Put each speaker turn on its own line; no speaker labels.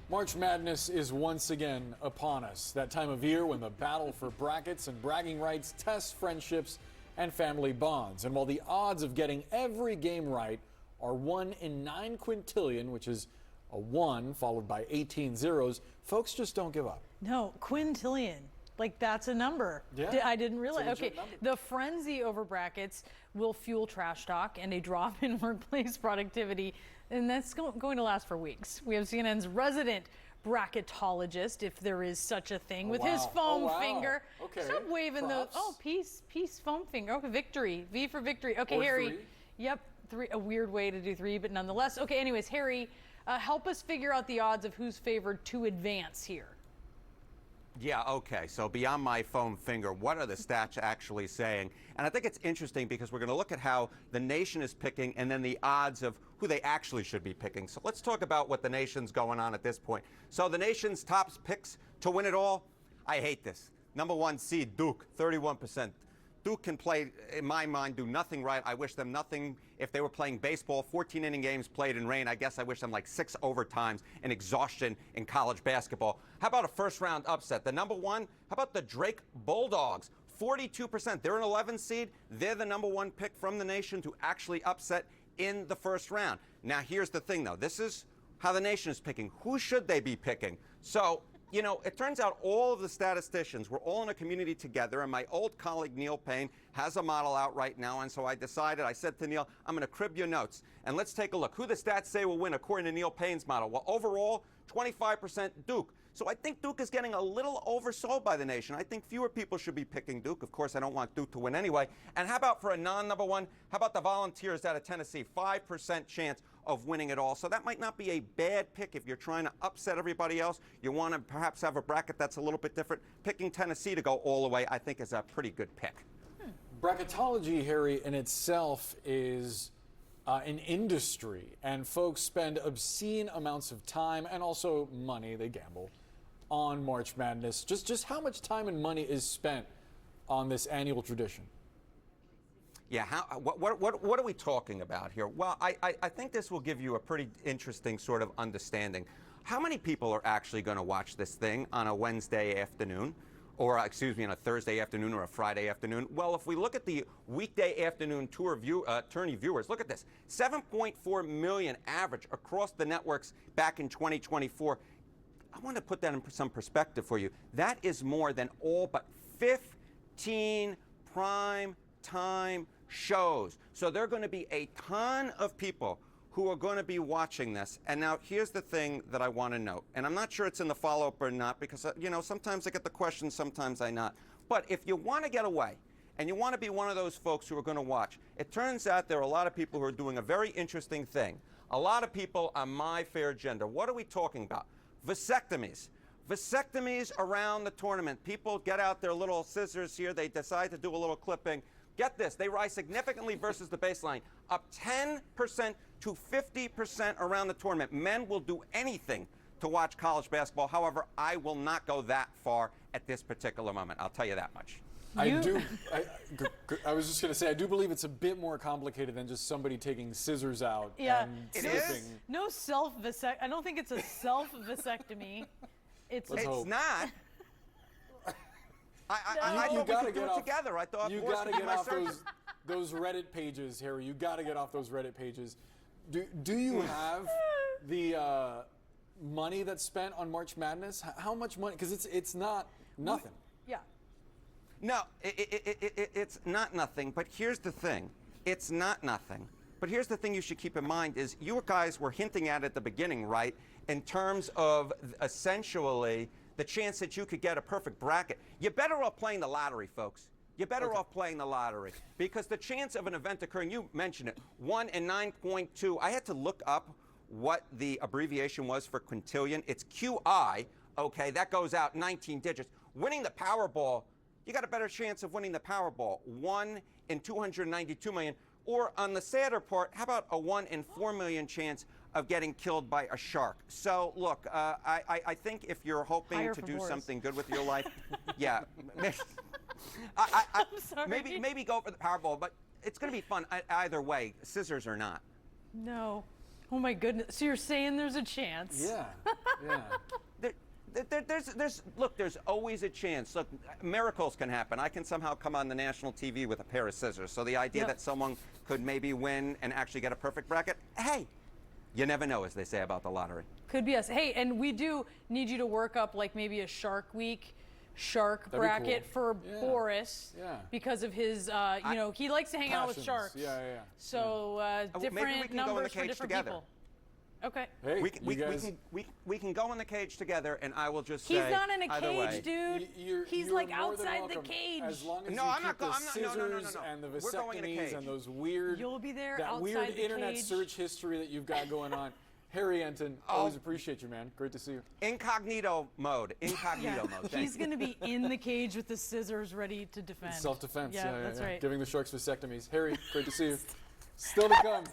March Madness is once again upon us. That time of year when the battle for brackets and bragging rights tests friendships and family bonds. And while the odds of getting every game right are 1 in 9 quintillion, which is a 1 followed by 18 zeros, folks just don't give up.
No, quintillion. Like, that's a number.
Yeah,
I didn't realize. Okay,
number.
the frenzy over brackets will fuel trash talk and a drop in workplace productivity, and that's going to last for weeks. We have CNN's resident bracketologist, if there is such a thing, with his foam finger.
Okay.
Stop waving those. Oh, peace, foam finger. Okay, victory. V for victory. Okay,
Or
Harry.
3.
Yep, 3. A weird way to do 3, but nonetheless. Okay, anyways, Harry, help us figure out the odds of who's favored to advance here.
Yeah, okay, so beyond my foam finger, what are the stats actually saying? And I think it's interesting because we're going to look at how the nation is picking and then the odds of who they actually should be picking. So let's talk about what the nation's going on at this point. So the nation's top picks to win it all, I hate this. Number 1 seed, Duke, 31%. Duke can play, in my mind, do nothing right. I wish them nothing. If they were playing baseball, 14-inning games played in rain, I guess I wish them like 6 overtimes and exhaustion in college basketball. How about a first-round upset? The number 1, how about the Drake Bulldogs? 42%. They're an 11 seed. They're the number 1 pick from the nation to actually upset in the first round. Now, here's the thing, though. This is how the nation is picking. Who should they be picking? So, you know, it turns out all of the statisticians, we're all in a community together, and my old colleague Neil Payne has a model out right now, and so I said to Neil, I'm going to crib your notes, and let's take a look. Who the stats say will win according to Neil Payne's model? Well, overall, 25% Duke. So I think Duke is getting a little oversold by the nation. I think fewer people should be picking Duke. Of course, I don't want Duke to win anyway. And how about for a non-number 1, how about the Volunteers out of Tennessee? 5% chance of winning it all. So that might not be a bad pick if you're trying to upset everybody else. You want to perhaps have a bracket that's a little bit different. Picking Tennessee to go all the way, I think, is a pretty good pick.
Bracketology, Harry, in itself is an industry, and folks spend obscene amounts of time and also money, they gamble, on March Madness. Just how much time and money is spent on this annual tradition?
Yeah, what are we talking about here? Well, I think this will give you a pretty interesting sort of understanding. How many people are actually going to watch this thing on a Wednesday afternoon? Or, excuse me, on a Thursday afternoon or a Friday afternoon? Well, if we look at the weekday afternoon tourney viewers, look at this. 7.4 million average across the networks back in 2024. I want to put that in some perspective for you. That is more than all but 15 prime time shows. So there are going to be a ton of people who are going to be watching this. And now here's the thing that I want to note. And I'm not sure it's in the follow-up or not because, you know, sometimes I get the question, sometimes I not. But if you want to get away and you want to be one of those folks who are going to watch, it turns out there are a lot of people who are doing a very interesting thing. A lot of people on my fair gender. What are we talking about? Vasectomies. Vasectomies around the tournament. People get out their little scissors here. They decide to do a little clipping. Get this, they rise significantly versus the baseline, up 10% to 50% around the tournament. Men will do anything to watch college basketball. However, I will not go that far at this particular moment. I'll tell you that much.
I was just going to say, I do believe it's a bit more complicated than just somebody taking scissors out and snipping.
No self-vasectomy. I don't think it's a self-vasectomy. It's
not. I thought we could do it together. I thought
you got to get off those Reddit pages, Harry. You got to get off those Reddit pages. Do you have the money that's spent on March Madness? How much money? Because it's not nothing.
Yeah.
No, it's not nothing. But here's the thing: it's not nothing. But here's the thing you should keep in mind is you guys were hinting at the beginning, right? In terms of essentially the chance that you could get a perfect bracket. You're better off playing the lottery, folks. You're better off playing the lottery because the chance of an event occurring, you mentioned it, 1 in 9.2. I had to look up what the abbreviation was for quintillion. It's QI, okay? That goes out 19 digits. Winning the Powerball, you got a better chance of winning the Powerball. 1 in 292 million. Or on the sadder part, how about a 1 in 4 million chance of getting killed by a shark? So, look, I think if you're hoping to do something good with your life, yeah, maybe go for the Powerball, but it's going to be fun either way, scissors or not.
No. Oh, my goodness. So you're saying there's a chance?
Yeah. Yeah.
There's always a chance. Look, miracles can happen. I can somehow come on the national TV with a pair of scissors. So the idea that someone could maybe win and actually get a perfect bracket, hey, you never know, as they say about the lottery.
Could be us. Hey, and we do need you to work up like maybe a Shark Week bracket for Boris because of his, you know, he likes to hang out with sharks. So different numbers for different people. Okay.
Hey,
we can go in the cage together, and I will just say.
He's not in a
cage,
dude. He's like outside the cage.
As long as
no,
you
I'm
keep
not
the
going.
scissors
No.
and the
We're going in a
vasectomies
cage.
and those weird,
You'll be there
that
outside
weird
the
internet
cage.
search history that you've got going on. Harry Enten, always appreciate you, man. Great to see you.
Incognito mode. Incognito mode.
He's going to be in the cage with the scissors ready to defend.
Self-defense.
Yeah, that's right.
Giving the sharks vasectomies. Harry, great to see you. Still to come.